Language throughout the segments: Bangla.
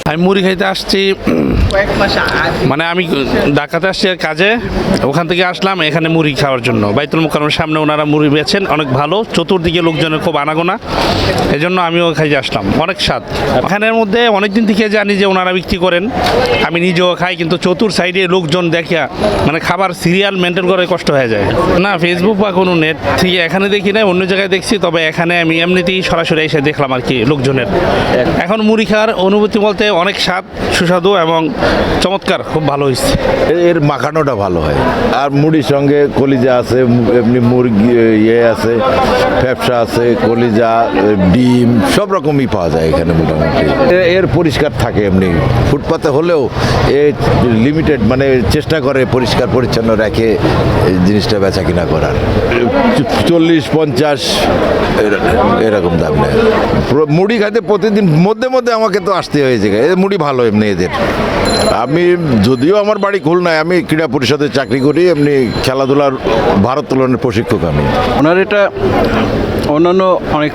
আমি মুড়ি খাইতে আসছি, মানে আমি ঢাকাতে আসছি কাজে, ওখান থেকে আসলাম এখানে মুড়ি খাওয়ার জন্য। বাইতুল মোকাররমের সামনে ওনারা মুড়ি বেচেন, অনেক ভালো, চতুর্দিকে লোকজনের খুব আনাগোনা, এই জন্য আমিও খাইতে আসলাম। অনেক স্বাদ। এখানের মধ্যে অনেকদিন থেকে জানি যে ওনারা বিক্রি করেন, আমি নিজেও খাই, কিন্তু চতুর সাইডে লোকজন দেখিয়া মানে খাবার সিরিয়াল মেনটেন করে কষ্ট হয়ে যায়। না, ফেসবুক বা কোনো নেট থেকে এখানে দেখি না, অন্য জায়গায় দেখছি, তবে এখানে আমি এমনিতেই সরাসরি এসে দেখলাম আর কি লোকজনের। এখন মুড়ি খাওয়ার অনুভূতি বলতে অনেক স্বাদ, সুস্বাদু এবং চমৎকার, খুব ভালো হয়েছে। এর মাখানোটা ভালো হয়, আর মুড়ির সঙ্গে কলিজা আছে, এমনি মুরগি আছে, ফ্যাপসা আছে, কলিজা, ডিম সব রকমই পাওয়া যায় এখানে মোটামুটি। এর পরিষ্কার থাকে, এমনি ফুটপাতে হলেও এ লিমিটেড, মানে চেষ্টা করে পরিষ্কার পরিচ্ছন্ন রেখে জিনিসটা বেচা কিনা করার। 40-50 এরকম দাম নেয়। মুড়ি খাইতে প্রতিদিন মধ্যে মধ্যে আমাকে তো আসতে হয়েছে, মুড়ি ভালো এমনি এদের। আমি যদিও আমার বাড়ি খুলনায়, আমি ক্রীড়া পরিষদে চাকরি করি, এমনি খেলাধুলার ভারোত্তোলনের প্রশিক্ষক আমি। ওনার এটা অন্যান্য অনেক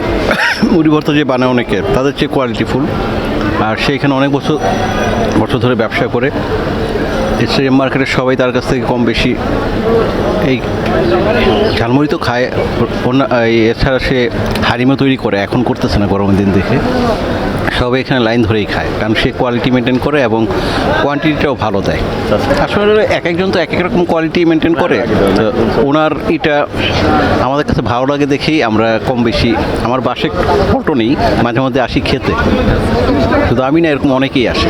মুড়ি ভর্তা যে বানায় অনেকে, তাদের চেয়ে কোয়ালিটিফুল, আর সেইখানে অনেক বছর ধরে ব্যবসা করে। স্টেডিয়াম মার্কেটের সবাই তার কাছ থেকে কম বেশি এই ঝালমুড়ি তো খায়, এছাড়া সে হালিমও তৈরি করে, এখন করতেছে না গরমের দিন দেখে। সবাই এখানে লাইন ধরেই খায়, কারণ সে কোয়ালিটি মেনটেন করে এবং কোয়ান্টিটিটাও ভালো দেয়। আসলে এক একজন তো এক এক রকম কোয়ালিটি মেনটেন করে, তো ওনার এটা আমাদের কাছে ভালো লাগে দেখেই আমরা কম বেশি, আমার বাসে ফটো নেই, মাঝে মধ্যে আসি খেতে। শুধু আমি না, এরকম অনেকেই আসে।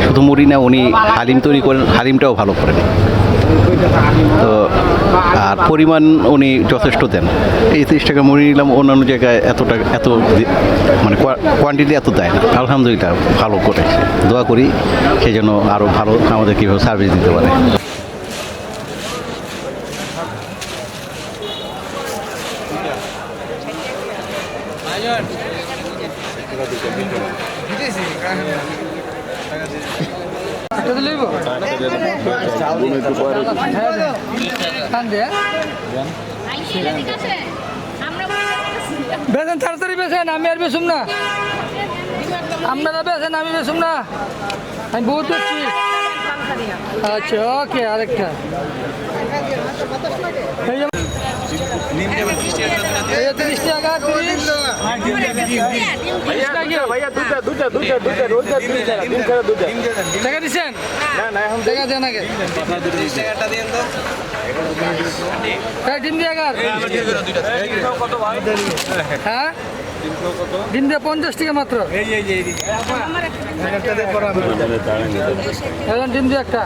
শুধু মুড়ি না, উনি হালিম তৈরি করেন, হালিমটাও ভালো করেন। তো আর পরিমাণ উনি যথেষ্ট দেন। এই 30 টাকা মুড়ি নিলাম, অন্যান্য জায়গায় এত মানে কোয়ান্টিটি এত দেয় না। আলহামদুলিল্লাহ ভালো করে, দোয়া করি সেই জন্য আরও ভালো আমাদের কীভাবে সার্ভিস দিতে পারে। বেছেন তাড়াতাড়ি বেছেন, আমি আর বেসুম না, আপনারা বেছেন, আমি বেসুম না, আমি বহুত বেশি। আচ্ছা, ওকে, আরেকটা টাকা দিচ্ছেন? টাকা দেন আগে। ডিম দিয়ে হ্যাঁ, ডিম দিয়ে 50 টাকা মাত্র। ডিম দিয়ে একটা।